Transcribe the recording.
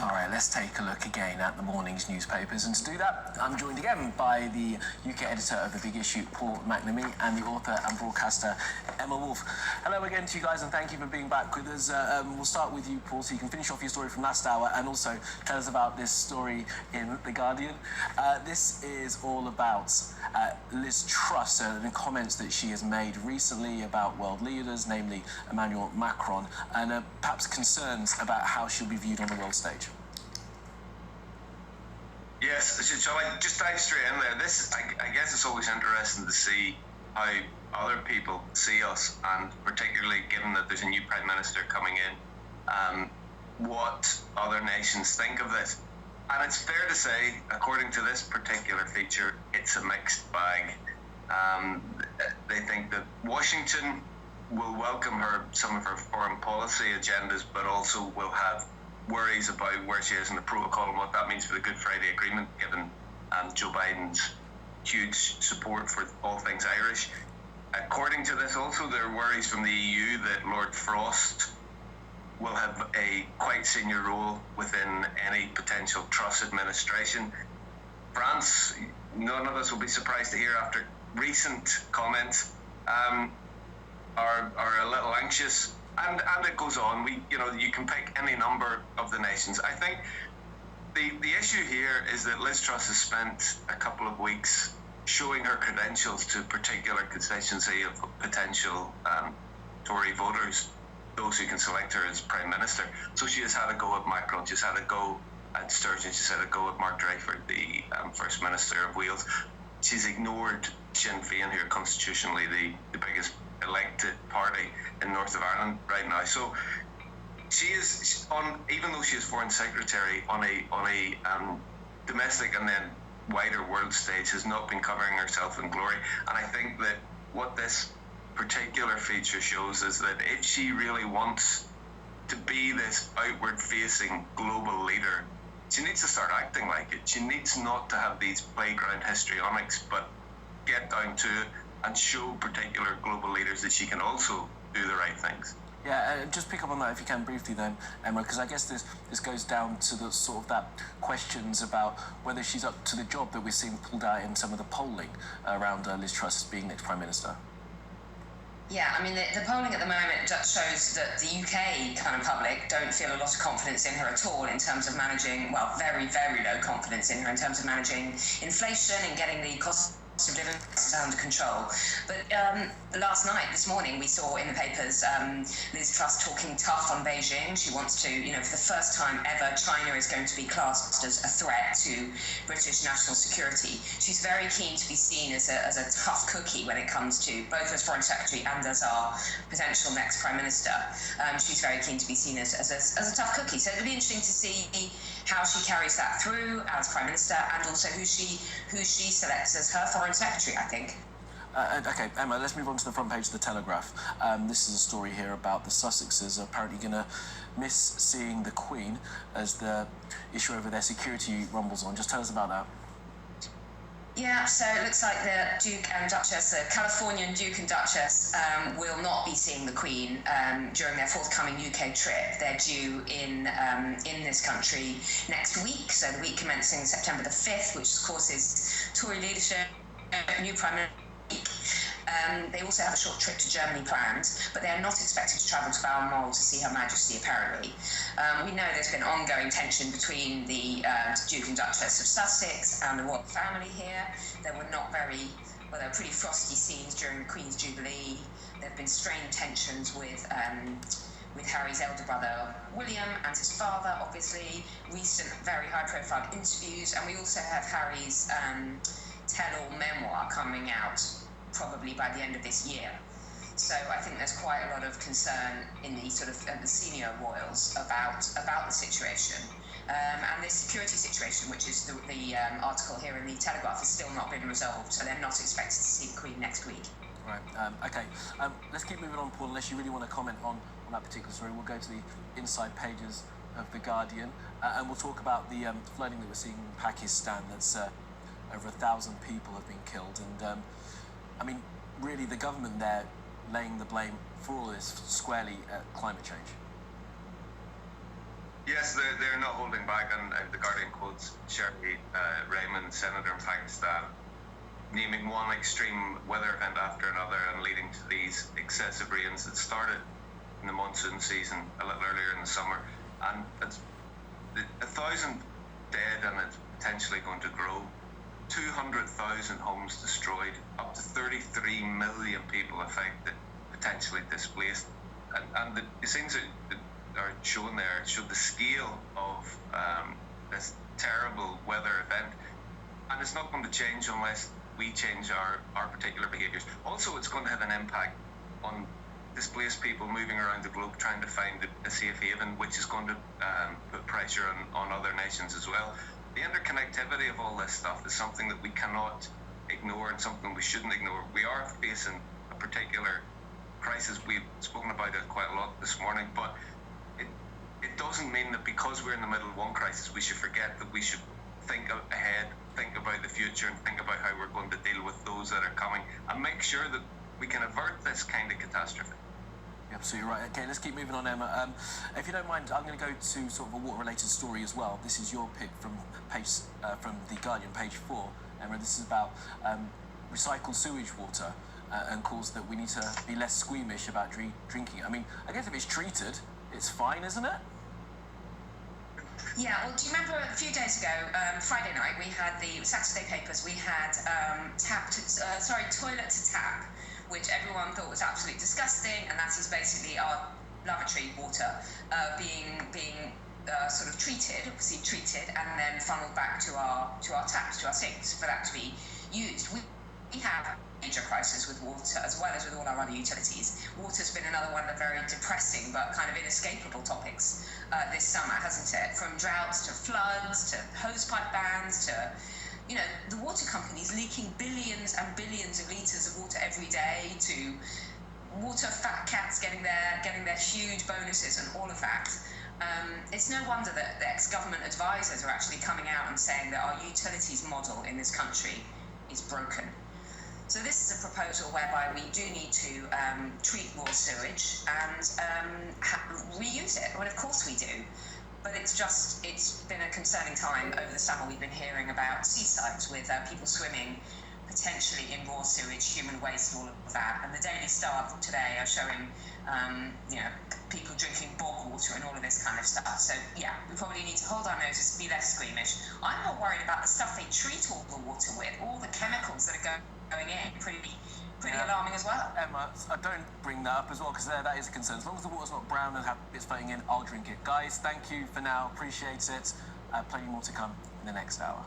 All right, let's take a look again at the morning's newspapers. And to do that, I'm joined again by the UK editor of The Big Issue, Paul McNamee, and the author and broadcaster, Emma Wolfe. Hello again to you guys, and thank you for being back with us. We'll start with you, Paul, so you can finish off your story from last hour and also tell us about this story in The Guardian. This is all about Liz Truss and the comments that she has made recently about world leaders, namely Emmanuel Macron, and perhaps concerns about how she'll be viewed on the world stage. Yes, shall I just dive straight in there? I guess it's always interesting to see how other people see us, and particularly given that there's a new Prime Minister coming in, what other nations think of this. And it's fair to say, according to this particular feature, it's a mixed bag. They think that Washington will welcome some of her foreign policy agendas, but also will have worries about where she is in the protocol and what that means for the Good Friday Agreement, given Joe Biden's huge support for all things Irish. According to this also, there are worries from the EU that Lord Frost will have a quite senior role within any potential Truss administration. France, none of us will be surprised to hear after recent comments, are a little anxious. And it goes on. You can pick any number of the nations. I think the issue here is that Liz Truss has spent a couple of weeks showing her credentials to a particular constituency of potential Tory voters, those who can select her as Prime Minister. So she has had a go at Macron, she's had a go at Sturgeon, she's had a go at Mark Drakeford, the First Minister of Wales. She's ignored Sinn Féin, who are constitutionally the biggest elected party in north of Ireland right now. So she is on, even though she is Foreign Secretary, on a domestic and then wider world stage, has not been covering herself in glory. And I think that what this particular feature shows is that if she really wants to be this outward-facing global leader, she needs to start acting like it. She needs not to have these playground histrionics, but get down to it and show particular global leaders that she can also do the right things. Yeah, just pick up on that if you can briefly then, Emma, because I guess this goes down to the sort of that questions about whether she's up to the job that we're seeing pulled out in some of the polling around Liz Truss being next Prime Minister. Yeah, I mean, the polling at the moment just shows that the UK kind of public don't feel a lot of confidence in her at all in terms of managing, well, very, very low confidence in her in terms of managing inflation and getting the cost of living under control. But last night, this morning, we saw in the papers Liz Truss talking tough on Beijing. She wants to, for the first time ever, China is going to be classed as a threat to British national security. She's very keen to be seen as a tough cookie when it comes to both as Foreign Secretary and as our potential next Prime Minister. She's very keen to be seen as a tough cookie. So it'll be interesting to see how she carries that through as Prime Minister, and also who she selects as her Foreign Secretary, I think. Okay, Emma, let's move on to the front page of the Telegraph. This is a story here about the Sussexes apparently going to miss seeing the Queen as the issue over their security rumbles on. Just tell us about that. Yeah, so it looks like the Duke and Duchess, the Californian Duke and Duchess, will not be seeing the Queen during their forthcoming UK trip. They're due in this country next week, so the week commencing September the 5th, which of course is Tory leadership, new Prime Minister. They also have a short trip to Germany planned, but they are not expected to travel to Balmoral to see Her Majesty, apparently. We know there's been ongoing tension between the Duke and Duchess of Sussex and the royal family here. There were pretty frosty scenes during the Queen's Jubilee. There have been strained tensions with Harry's elder brother William and his father, obviously, recent very high-profile interviews, and we also have Harry's tell-all memoir coming out probably by the end of this year. So I think there's quite a lot of concern in the sort of the senior royals about the situation. And this security situation, which is the article here in the Telegraph, has still not been resolved, so they're not expected to see the Queen next week. Right, okay. Let's keep moving on, Paul, unless you really want to comment on that particular story. We'll go to the inside pages of The Guardian, and we'll talk about the flooding that we're seeing in Pakistan. That's over 1,000 people have been killed, and I mean, really, the government there laying the blame for all this squarely at climate change. Yes, they're not holding back, and the Guardian quotes Sherry Raymond, senator in Pakistan, naming one extreme weather event after another and leading to these excessive rains that started in the monsoon season a little earlier in the summer. And it's 1,000 dead, and it's potentially going to grow. 200,000 homes destroyed, up to 33 million people affected, potentially displaced. And the things that are shown there show the scale of this terrible weather event. And it's not going to change unless we change our particular behaviours. Also, it's going to have an impact on displaced people moving around the globe trying to find a safe haven, which is going to put pressure on other nations as well. The interconnectivity of all this stuff is something that we cannot ignore and something we shouldn't ignore. We are facing a particular crisis. We've spoken about it quite a lot this morning, but it doesn't mean that because we're in the middle of one crisis, we should forget that we should think ahead, think about the future, and think about how we're going to deal with those that are coming, and make sure that we can avert this kind of catastrophe. You're absolutely right. Okay, let's keep moving on, Emma. If you don't mind, I'm going to go to sort of a water-related story as well. This is your pick from The Guardian, page 4. Emma, this is about recycled sewage water and calls that we need to be less squeamish about drinking it. I mean, I guess if it's treated, it's fine, isn't it? Yeah, well, do you remember a few days ago, Friday night, we had the Saturday papers, we had toilet to tap, which everyone thought was absolutely disgusting, and that is basically our lavatory water being sort of treated, and then funneled back to our taps, to our sinks, for that to be used. We have a major crisis with water, as well as with all our other utilities. Water's been another one of the very depressing but kind of inescapable topics this summer, hasn't it? From droughts to floods to hosepipe bans to, you know, the water companies leaking billions and billions of litres of water every day, to water fat cats getting their huge bonuses and all of that. It's no wonder that the ex-government advisors are actually coming out and saying that our utilities model in this country is broken. So this is a proposal whereby we do need to treat raw sewage and reuse it. Well, of course we do. But it's been a concerning time over the summer. We've been hearing about seasides with people swimming potentially in raw sewage, human waste, and all of that. And the Daily Star today are showing, people drinking bog water and all of this kind of stuff. So yeah, we probably need to hold our noses, be less squeamish. I'm not worried about the stuff they treat all the water with, all the chemicals that are going in. Pretty alarming as well. Emma, I don't bring that up as well, because that is a concern. As long as the water's not brown and it's floating in, I'll drink it. Guys, thank you for now. Appreciate it. Plenty more to come in the next hour.